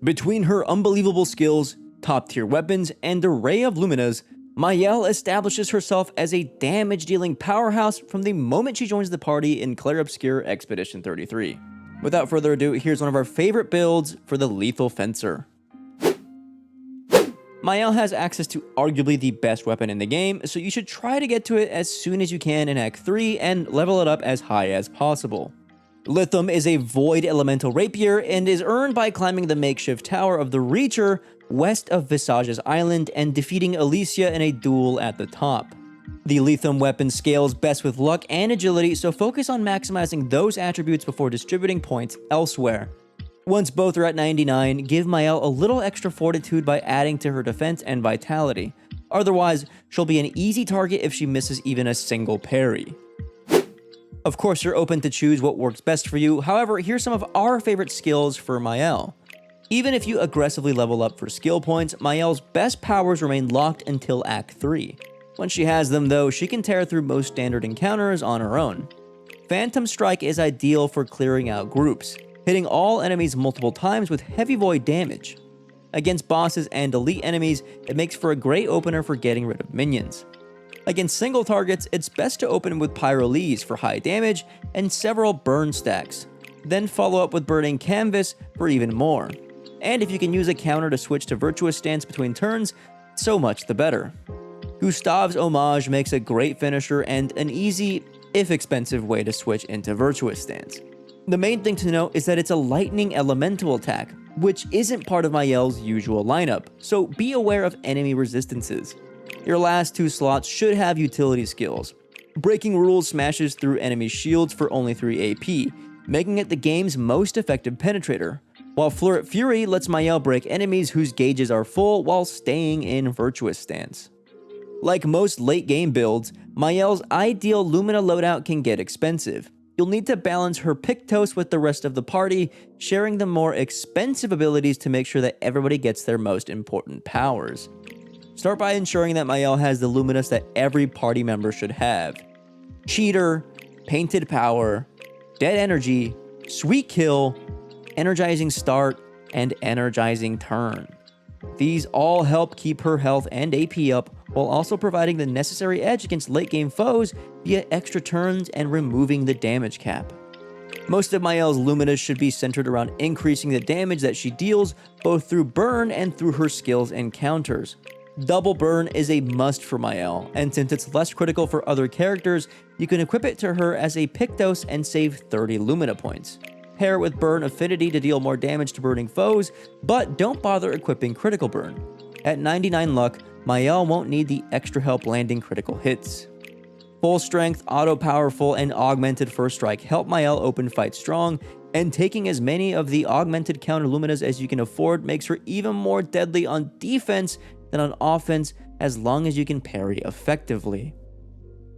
Between her unbelievable skills, top-tier weapons, and array of Luminas, Maelle establishes herself as a damage-dealing powerhouse from the moment she joins the party in Clair Obscur Expedition 33. Without further ado, here's one of our favorite builds for the Lethal Fencer. Maelle has access to arguably the best weapon in the game, so you should try to get to it as soon as you can in Act 3 and level it up as high as possible. Lithium is a void elemental rapier and is earned by climbing the makeshift tower of the Reacher west of Visage's island and defeating Alicia in a duel at the top. The lithium weapon scales best with luck and agility, so focus on maximizing those attributes before distributing points elsewhere. Once both are at 99, give Maelle a little extra fortitude by adding to her defense and vitality. Otherwise, she'll be an easy target if she misses even a single parry. Of course, you're open to choose what works best for you, however, here's some of our favorite skills for Maelle. Even if you aggressively level up for skill points, Maelle's best powers remain locked until Act 3. Once she has them though, she can tear through most standard encounters on her own. Phantom Strike is ideal for clearing out groups, hitting all enemies multiple times with heavy void damage. Against bosses and elite enemies, it makes for a great opener for getting rid of minions. Against single targets, it's best to open with Pyrolise for high damage and several burn stacks, then follow up with Burning Canvas for even more. And if you can use a counter to switch to Virtuous Stance between turns, so much the better. Gustave's Homage makes a great finisher and an easy, if expensive, way to switch into Virtuous Stance. The main thing to note is that it's a lightning elemental attack, which isn't part of Maelle's usual lineup, so be aware of enemy resistances. Your last two slots should have utility skills. Breaking Rules smashes through enemy shields for only 3 AP, making it the game's most effective penetrator, while Floret Fury lets Maelle break enemies whose gauges are full while staying in Virtuous Stance. Like most late game builds, Maelle's ideal Lumina loadout can get expensive. You'll need to balance her Pictos with the rest of the party, sharing the more expensive abilities to make sure that everybody gets their most important powers. Start by ensuring that Maelle has the Luminous that every party member should have: Cheater, Painted Power, Dead Energy, Sweet Kill, Energizing Start, and Energizing Turn. These all help keep her health and AP up, while also providing the necessary edge against late game foes via extra turns and removing the damage cap. Most of Maelle's Luminas should be centered around increasing the damage that she deals, both through burn and through her skills and counters. Double burn is a must for Maelle, and since it's less critical for other characters, you can equip it to her as a Pictos and save 30 Lumina points. Pair it with Burn Affinity to deal more damage to burning foes, but don't bother equipping Critical Burn. At 99 luck, Maelle won't need the extra help landing critical hits. Full Strength, Auto Powerful, and Augmented First Strike help Maelle open fights strong, and taking as many of the augmented counter Luminas as you can afford makes her even more deadly on defense than on offense, as long as you can parry effectively.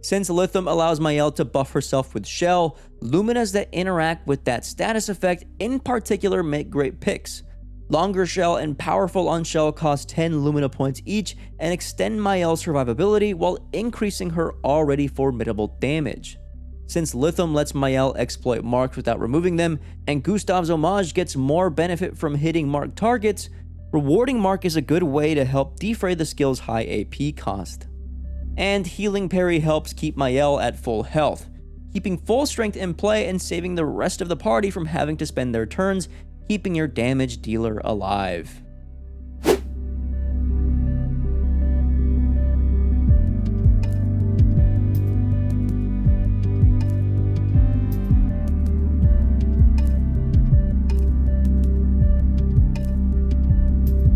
Since Lithium allows Maelle to buff herself with Shell, Luminas that interact with that status effect in particular make great picks. Longer Shell and Powerful on Shell cost 10 Lumina points each and extend Maelle's survivability while increasing her already formidable damage. Since Lithium lets Maelle exploit marks without removing them, and Gustave's Homage gets more benefit from hitting marked targets, rewarding Mark is a good way to help defray the skill's high AP cost. And Healing Parry helps keep Maelle at full health, keeping Full Strength in play and saving the rest of the party from having to spend their turns keeping your damage dealer alive.